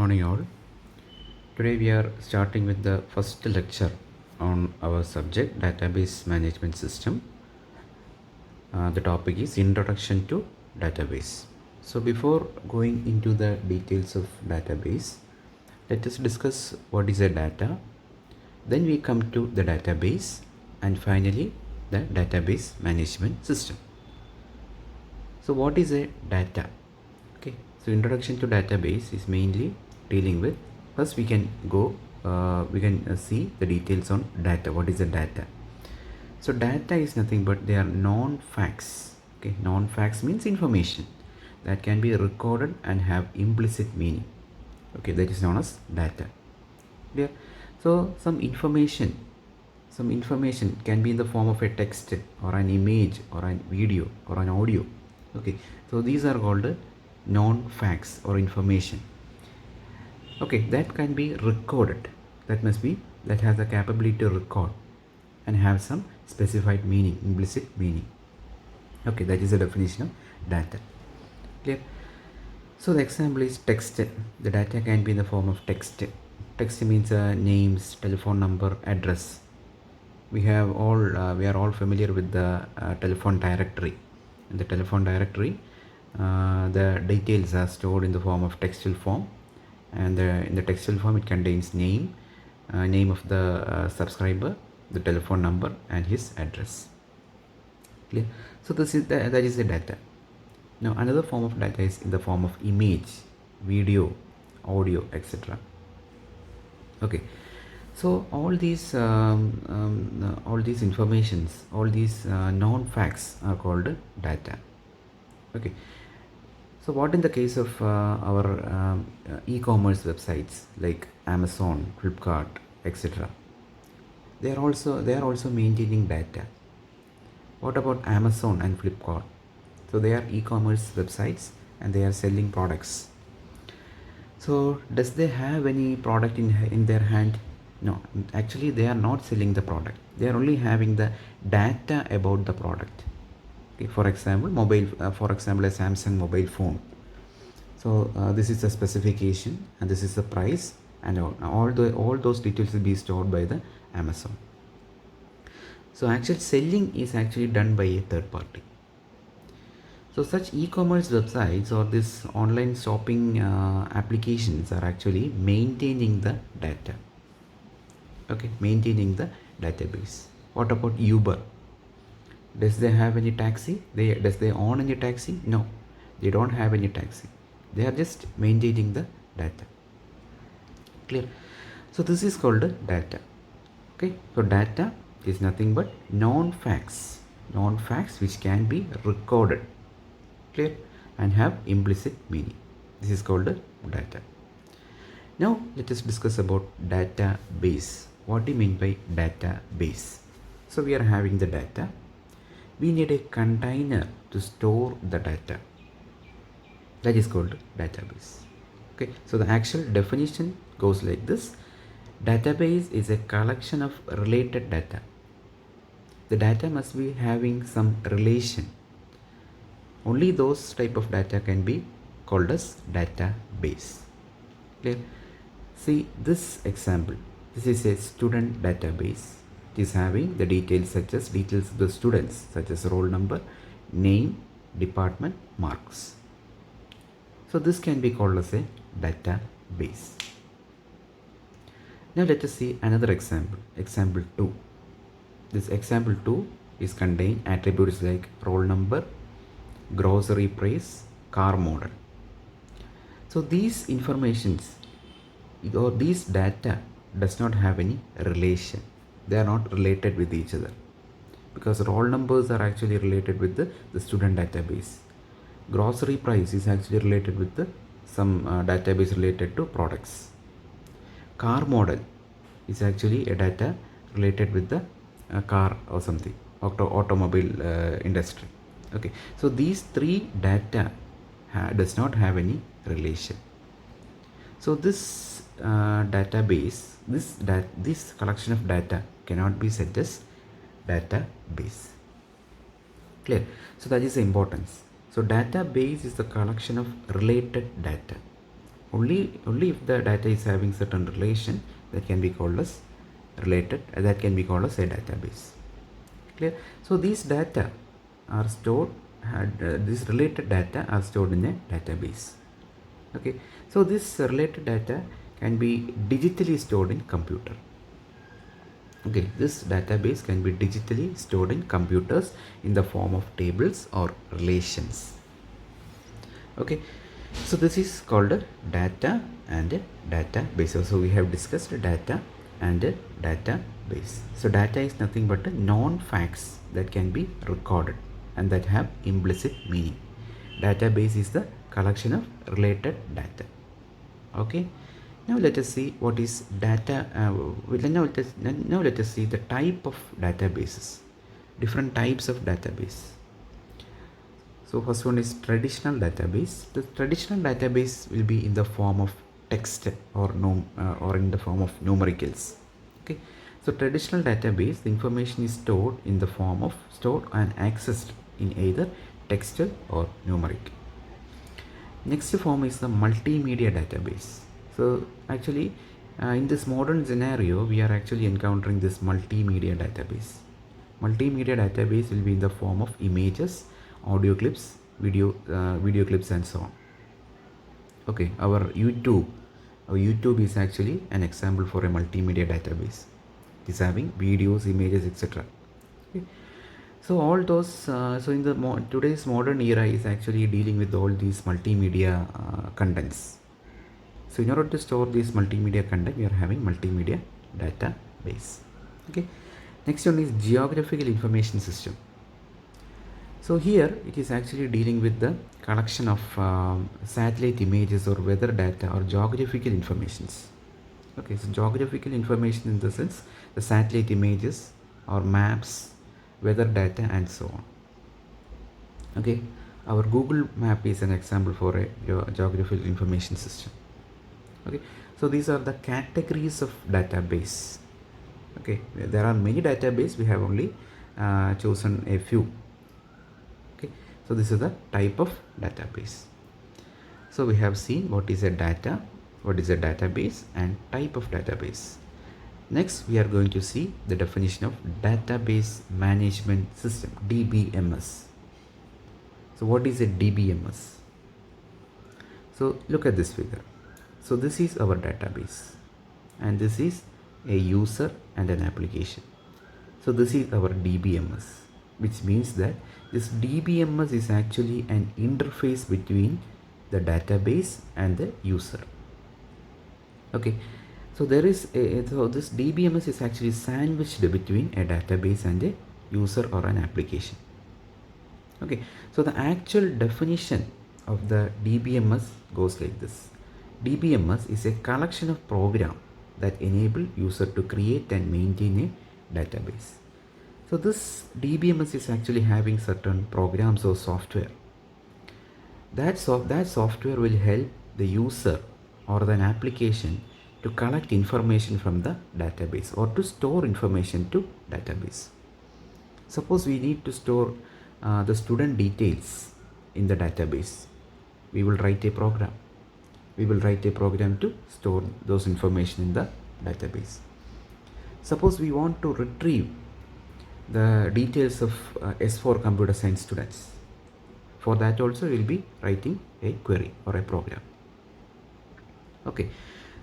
morning, all. Today we are starting with the first lecture on our subject database management system. The topic is Introduction to Database. So, before going into the details of database, let us discuss what is a data. Then we come to the database and finally the database management system. So, what is a data? Okay, so introduction to database is mainly dealing with, first we can see the details on data. What is a data? So data is nothing but they are non-facts. Okay, non-facts means information that can be recorded and have implicit meaning. Okay, that is known as data. Clear? So some information can be in the form of a text or an image or a video or an audio. Okay, so these are called non-facts or information. Okay, that can be recorded. That has the capability to record and have some specified meaning, implicit meaning. Okay, that is the definition of data. Clear? So the example is text. The data can be in the form of text. Text means names, telephone number, address. We are all familiar with the telephone directory. In the telephone directory, the details are stored in the form of textual form, and in the textual form it contains name of the subscriber, the telephone number, and his address. Clear? So that is the data. Now another form of data is in the form of image, video, audio, etc. Okay, so all these informations, all these non-facts are called data. Okay, so what in the case of our e-commerce websites like Amazon, Flipkart, etc. They are also maintaining data. What about Amazon and Flipkart? So they are e-commerce websites and they are selling products. So does they have any product in their hand? No, actually they are not selling the product. They are only having the data about the product. Okay, for example, a Samsung mobile phone. So this is the specification and this is the price, and all those details will be stored by the Amazon. So actual selling is actually done by a third party. So such e-commerce websites or this online shopping applications are actually maintaining the data. Okay, maintaining the database. What about Uber? Does they have any taxi? Does they own any taxi? No, they don't have any taxi. They are just maintaining the data. Clear? So this is called data. Okay, so data is nothing but non-facts which can be recorded. Clear? And have implicit meaning. This is called data. Now let us discuss about database. What do you mean by database? So we are having the data. We need a container to store the data. That is called database. Okay, so the actual definition goes like this. Database is a collection of related data. The data must be having some relation. Only those type of data can be called as database. Clear? See this example. This is a student database. It is having the details of the students such as roll number, name, department, marks. So this can be called as a database. Now let us see another example. Example 2. This example 2 is contain attributes like roll number, grocery price, car model. So these informations or these data does not have any relation. They are not related with each other because roll numbers are actually related with the student database. Grocery price is actually related with some database related to products. Car model is actually a data related with the car or something, automobile industry. Okay, so these three data does not have any relation. So this database, this collection of data cannot be said as database. Clear? So that is the importance. So database is the collection of related data. Only if the data is having certain relation, that can be called as related, that can be called as a database. Clear? So these data are stored, these related data are stored in a database. Okay, so this related data can be digitally stored in computer. Okay, this database can be digitally stored in computers in the form of tables or relations. Okay, so this is called a data and a database. So we have discussed data and a database. So data is nothing but a known facts that can be recorded and that have implicit meaning. Database is the collection of related data. Okay, now let us see what is data. Now let us see the type of databases, different types of database. So first one is traditional database. The traditional database will be in the form of text or in the form of numericals. Okay, so traditional database, the information is stored in the form of stored and accessed in either textual or numeric. Next form is the multimedia database. So actually in this modern scenario, we are actually encountering this multimedia database. Multimedia database will be in the form of images, audio clips, video clips and so on. Okay, our YouTube is actually an example for a multimedia database. It is having videos, images, etc. Okay. So all those, so in the today's modern era is actually dealing with all these multimedia contents. So in order to store this multimedia content, we are having multimedia database. Okay. Next one is geographical information system. So here it is actually dealing with the collection of satellite images or weather data or geographical informations. Okay, so geographical information in the sense the satellite images or maps, weather data and so on. Okay, our Google map is an example for a geographical information system. Okay, so these are the categories of database. Okay, there are many database, we have only chosen a few. Okay, so this is the type of database. So we have seen what is a data, what is a database and type of database. Next we are going to see the definition of database management system, DBMS. So what is a DBMS? So look at this figure. So this is our database and this is a user and an application. So this is our DBMS, which means that this DBMS is actually an interface between the database and the user. Okay, so there is so this DBMS is actually sandwiched between a database and a user or an application. Okay, so the actual definition of the DBMS goes like this. DBMS is a collection of programs that enable user to create and maintain a database. So this DBMS is actually having certain programs or software. That software will help the user or an application to collect information from the database or to store information to database. Suppose we need to store the student details in the database. We will write a program. We will write a program to store those information in the database. Suppose we want to retrieve the details of S4 computer science students. For that also we will be writing a query or a program. Okay,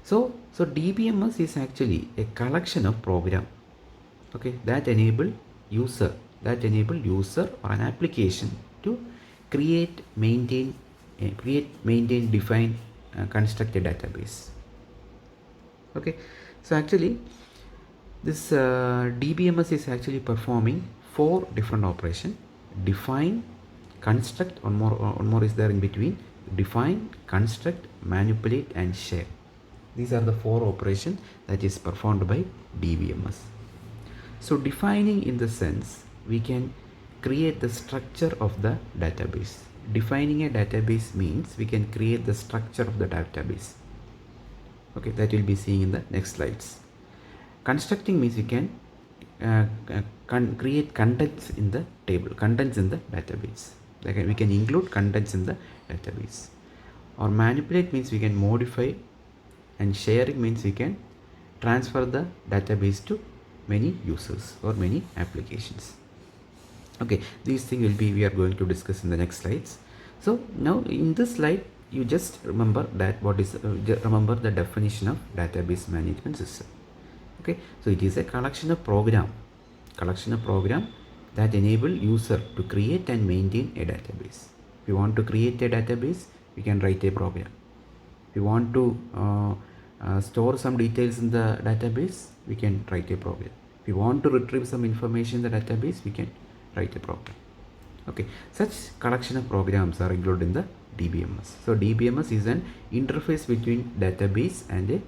so DBMS is actually a collection of program, okay, that enable user or an application to create, maintain, define, construct a database. Okay, so actually this DBMS is actually performing 4 different operations: define, construct, one more is there in between: define, construct, manipulate and share. These are the 4 operations that is performed by DBMS. So defining, in the sense, we can create the structure of the database. Defining a database means we can create the structure of the database. Okay, that we'll be seeing in the next slides. Constructing means we can create contents in the table, contents in the database. Like we can include contents in the database. or manipulate means we can modify, and sharing means we can transfer the database to many users or many applications. Okay, these things will be we are going to discuss in the next slides. So now in this slide you just remember that what is remember the definition of database management system. Okay, so it is a collection of program that enable user to create and maintain a database. If you want to create a database, we can write a program. If you want to store some details in the database, we can write a program. If you want to retrieve some information in the database, we can write a program. Okay, such collection of programs are included in the DBMS. So DBMS is an interface between database and a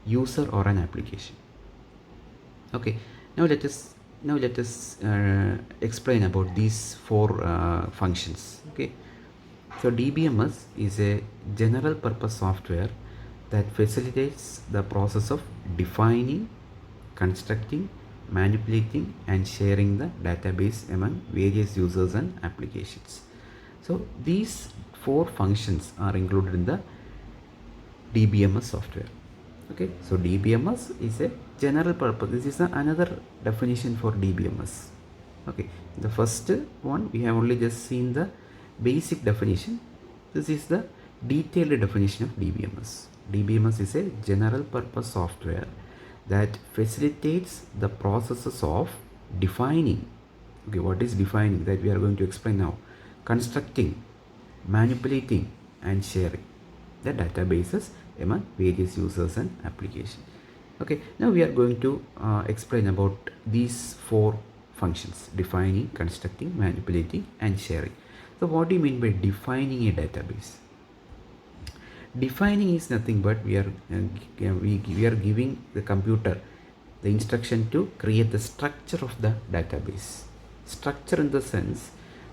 user or an application. Okay, now let us explain about these four functions. Okay, so DBMS is a general purpose software that facilitates the process of defining, constructing, manipulating and sharing the database among various users and applications. So these four functions are included in the DBMS software. Okay, so DBMS is a general purpose. This is another definition for DBMS. Okay, the first one we have only just seen the basic definition. This is the detailed definition of DBMS. DBMS is a general purpose software that facilitates the processes of defining. Okay, what is defining? That we are going to explain now. Constructing, manipulating and sharing the databases among various users and applications. Okay, now we are going to explain about these four functions: defining, constructing, manipulating and sharing. So what do you mean by defining a database? Defining is nothing but we are giving the computer the instruction to create the structure of the database. Structure in the sense,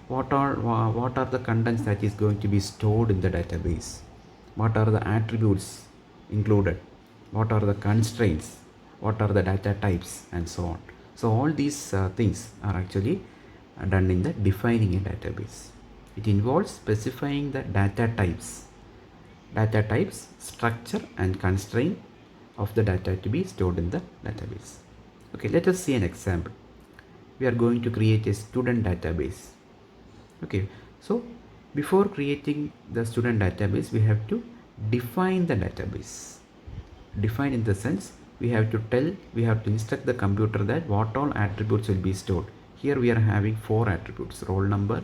what are the contents that is going to be stored in the database, what are the attributes included, what are the constraints, what are the data types and so on. So all these things are actually done in the defining a database. It involves specifying the data types, structure and constraint of the data to be stored in the database. Okay, let us see an example. We are going to create a student database. Okay, so before creating the student database, we have to define the database. Define in the sense, we have to instruct the computer that what all attributes will be stored. Here we are having four attributes: roll number,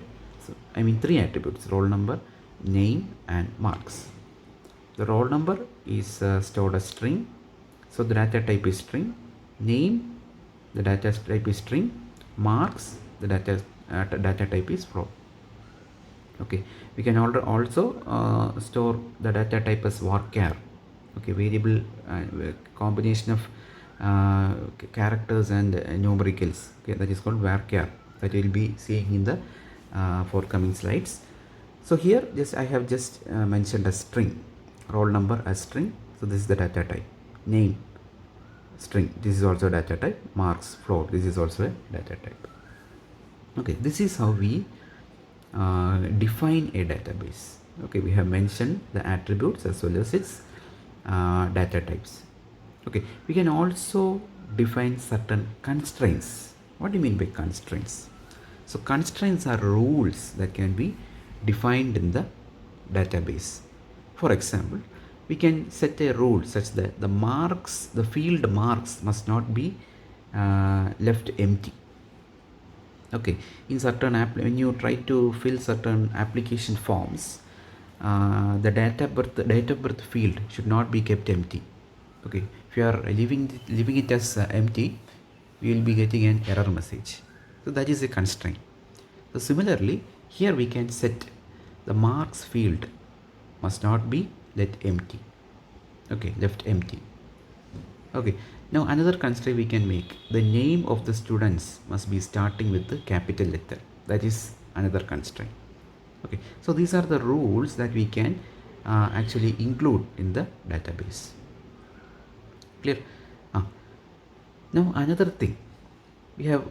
three attributes: roll number, name and marks. The roll number is stored as string, so the data type is string. Name, the data type is string. Marks, the data type is float. Okay, we can also store the data type as varchar. Okay, variable combination of characters and numericals. Okay, that is called varchar, that we will be seeing in the forthcoming slides. So here I have just mentioned a string, roll number as string, so this is the data type. Name, string, this is also data type. Marks, float, this is also a data type. Okay, this is how we define a database. Okay, we have mentioned the attributes as well as its data types. Okay, we can also define certain constraints. What do you mean by constraints? So constraints are rules that can be defined in the database. For example, we can set a rule such that the field marks must not be left empty. Okay, in certain when you try to fill certain application forms, the date of birth field should not be kept empty. Okay, if you are leaving it as empty, we will be getting an error message. So that is a constraint. So similarly, here we can set the marks field must not be left empty. Okay, left empty. Okay, now another constraint we can make: the name of the students must be starting with the capital letter. That is another constraint. Okay, so these are the rules that we can actually include in the database. Clear? Now another thing, we have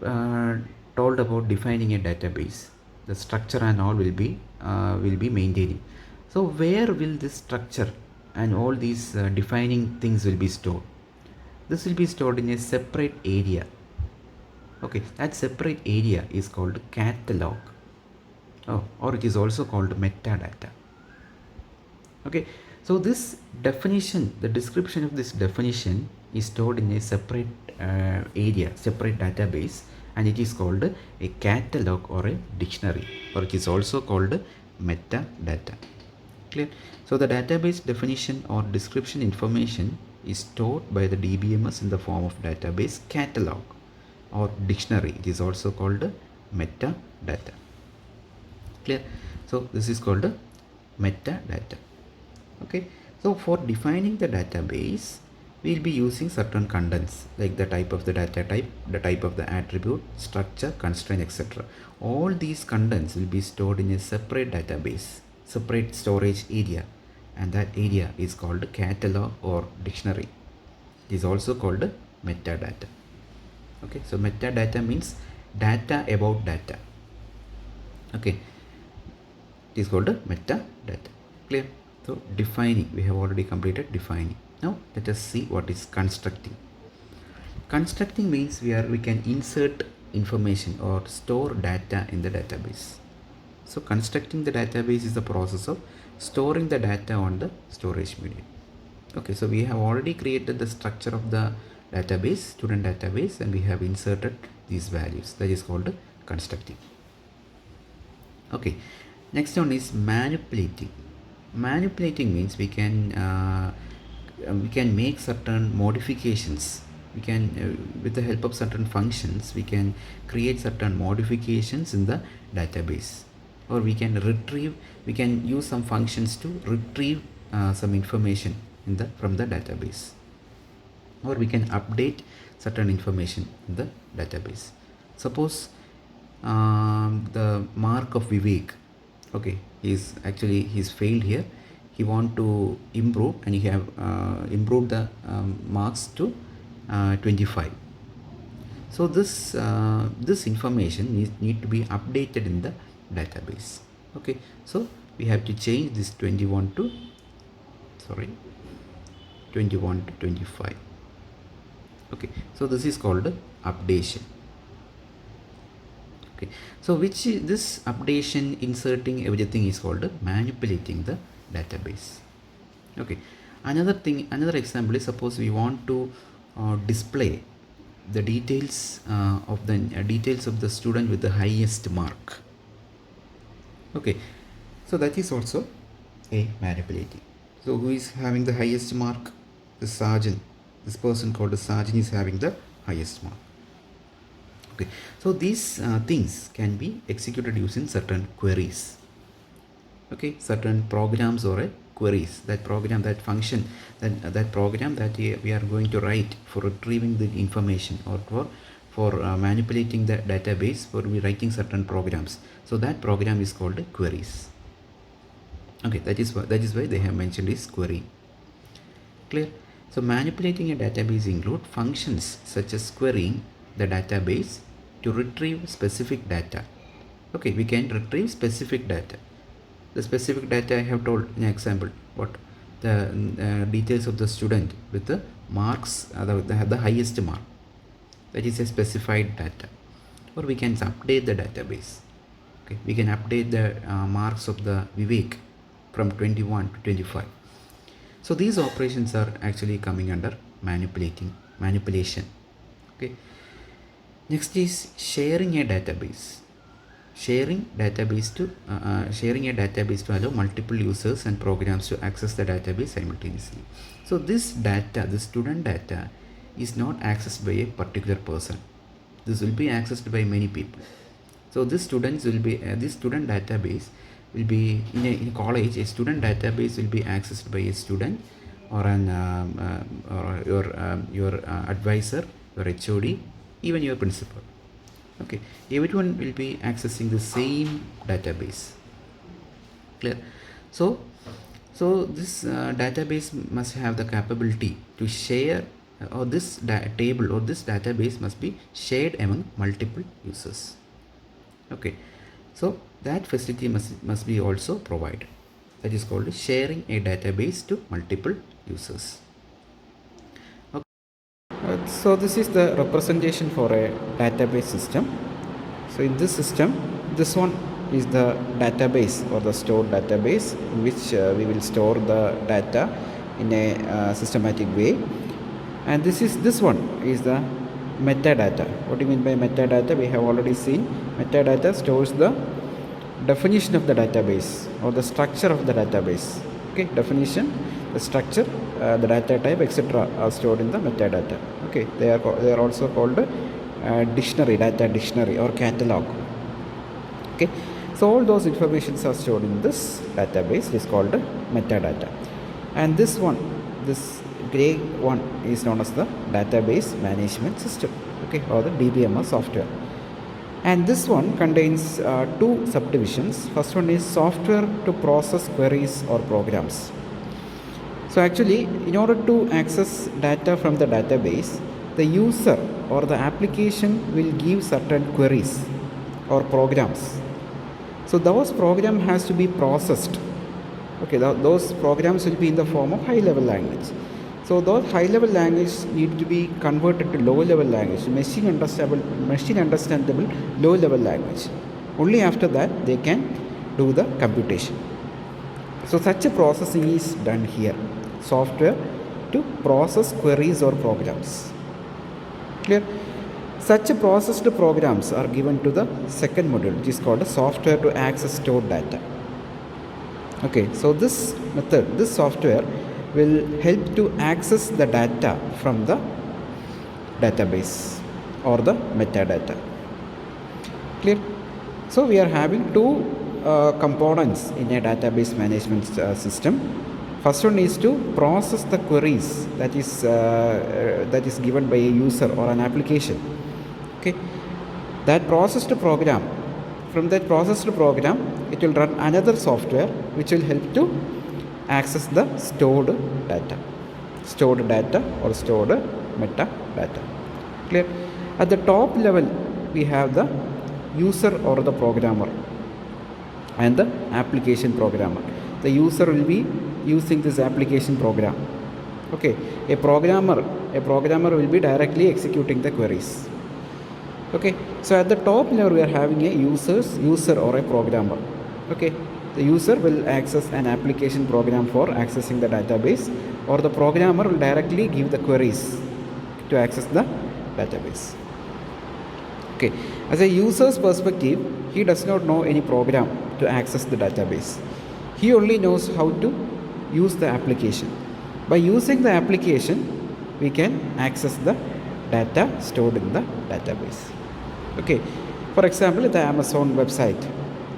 told about defining a database. The structure and all will be maintaining. So where will this structure and all these defining things will be stored? This will be stored in a separate area. Okay, that separate area is called catalog. Oh, or it is also called metadata. Okay, so this definition, the description of this definition is stored in a separate area, separate database, and it is called a catalog or a dictionary, or it is also called metadata. Clear? So the database definition or description information is stored by the DBMS in the form of database catalog or dictionary. It is also called metadata. Clear? So this is called metadata. Okay, so for defining the database, we will be using certain contents like the type of the data type, the type of the attribute, structure, constraint, etc. All these contents will be stored in a separate database, separate storage area, and that area is called catalog or dictionary. It is also called metadata. Okay, so metadata means data about data. Okay, it is called metadata. Clear? So defining, we have already completed defining. Now let us see what is constructing. Constructing means we can insert information or store data in the database. So constructing the database is the process of storing the data on the storage medium. Okay, so we have already created the structure of the database, student database, and we have inserted these values. That is called constructing. Okay, next one is manipulating. Manipulating means we can make certain modifications. We can with the help of certain functions we can create certain modifications in the database, or we can use some functions to retrieve some information from the database, or we can update certain information in the database. Suppose the mark of Vivek, okay, he's failed here. He want to improve, and he have improved the marks to 25. So this information need to be updated in the database. Okay, so we have to change this 21 to 25. Okay, so this is called updation. Okay, so this updation, inserting everything is called manipulating the database. Okay, another example is, suppose we want to display the details of the student with the highest mark. Okay, so that is also a manipulating. So who is having the highest mark? The sergeant. This person called the sergeant is having the highest mark. Okay, so these things can be executed using certain queries. Okay, certain programs or queries, that program, that function, that program that we are going to write for retrieving the information, or for manipulating the database, for writing certain programs. So that program is called queries. Okay, that is why they have mentioned is query. Clear? So manipulating a database include functions such as querying the database to retrieve specific data. Okay, we can retrieve specific data. The specific data I have told in example, what the details of the student with the marks, the highest mark, that is a specified data. Or we can update the database. Okay, we can update the marks of the Vivek from 21 to 25. So these operations are actually coming under manipulation. Okay, next is sharing a database. Sharing a database to allow multiple users and programs to access the database simultaneously. So this data, the student data, is not accessed by a particular person. This will be accessed by many people. So this student database will be in a college. A student database will be accessed by a student, or your advisor, your HOD, even your principal. Okay, everyone will be accessing the same database. Clear? So this database must have the capability to share, or this table or this database must be shared among multiple users. Okay, so that facility must be also provided. That is called sharing a database to multiple users. Okay. So this is the representation for a database system. So in this system, this one is the database or the stored database in which we will store the data in a systematic way. And this one is the metadata. What do you mean by metadata? We have already seen metadata stores the definition of the database or the structure of the database. Okay, definition, the structure, the data type, etc. are stored in the metadata. Okay, they are also called dictionary, data dictionary or catalog. Okay, so all those informations are stored in this database. It is called metadata. And this one, this gray one is known as the database management system, okay, or the DBMS software. And this one contains two subdivisions. First one is software to process queries or programs. So actually, in order to access data from the database, the user or the application will give certain queries or programs. So those program has to be processed. Okay, those programs will be in the form of high-level language. So those high-level language need to be converted to low-level language, machine understandable low-level language. Only after that they can do the computation. So such a processing is done here. Software to process queries or programs. Clear? Such processed programs are given to the second module, which is called software to access stored data. Okay, so this method, this software will help to access the data from the database or the metadata. Clear? So we are having two components in a database management system. First one is to process the queries that is given by a user or an application. Okay, that processed program, from that processed program, it will run another software which will help to access the stored data or stored metadata. Clear? At the top level, we have the user or the programmer and the application programmer. The user will be using this application program. Okay, a programmer will be directly executing the queries. Okay, so at the top level we are having a user or a programmer. Okay, the user will access an application program for accessing the database, or the programmer will directly give the queries to access the database. Okay, as a user's perspective, he does not know any program to access the database. He only knows how to use the application. By using the application, we can access the data stored in the database. Okay, for example, the Amazon website,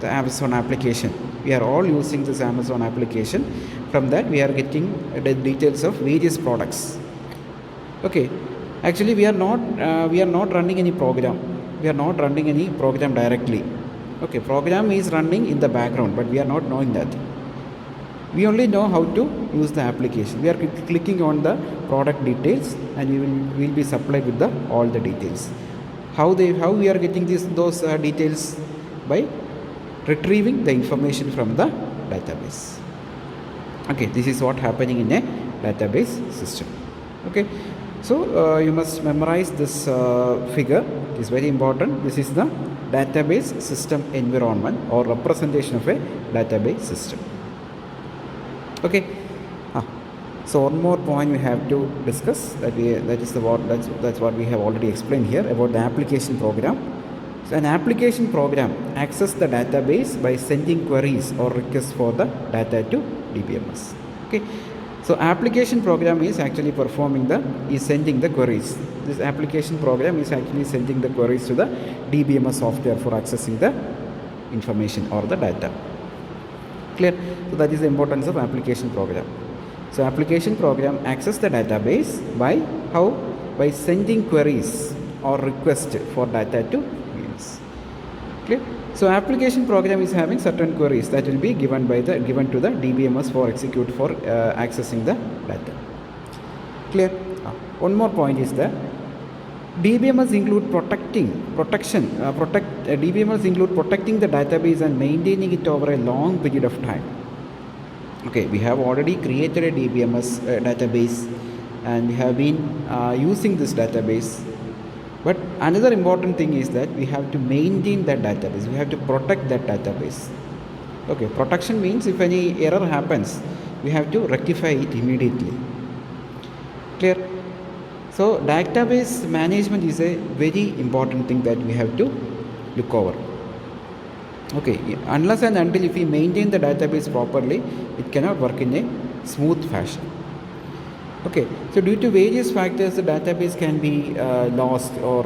the Amazon application, we are all using this Amazon application. From that we are getting the details of various products. Okay, actually we are not running any program. We are not running any program directly. Okay, program is running in the background, but we are not knowing that. We only know how to use the application. We are clicking on the product details, and we will be supplied with all the details. How we are getting those details? By retrieving the information from the database. Okay, this is what happening in a database system. Okay, so you must memorize this figure. It is very important. This is the database system environment or representation of a database system. Okay, so one more point we have to discuss, that's what we have already explained here about the application program. So an application program accesses the database by sending queries or requests for the data to DBMS. Okay, so application program is actually sending the queries. This application program is actually sending the queries to the DBMS software for accessing the information or the data. Clear? So that is the importance of application program. So application program access the database by how? By sending queries or requests for data to DBMS. Clear? So application program is having certain queries that will be given to the DBMS for accessing the data. Clear? One more point is that DBMS include DBMS include protecting the database and maintaining it over a long period of time. Okay, we have already created a DBMS database, and we have been using this database. But another important thing is that we have to maintain that database. We have to protect that database. Okay, protection means if any error happens, we have to rectify it immediately. Clear? So database management is a very important thing that we have to look over. Okay, unless and until if we maintain the database properly, it cannot work in a smooth fashion. Okay, so due to various factors, the database can be lost or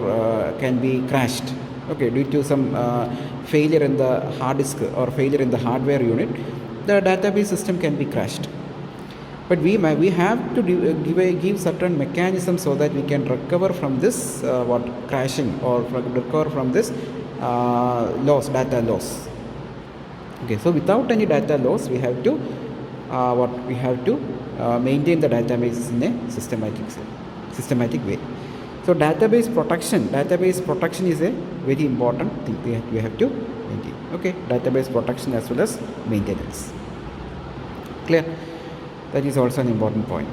can be crashed. Okay, due to some failure in the hard disk or failure in the hardware unit, the database system can be crashed. But we have to give certain mechanisms so that we can recover from this crashing, or recover from this data loss. Okay, so without any data loss, we have to maintain the database in a systematic way. So database protection is a very important thing that we have to maintain. Okay, database protection as well as maintenance. Clear? That is also an important point.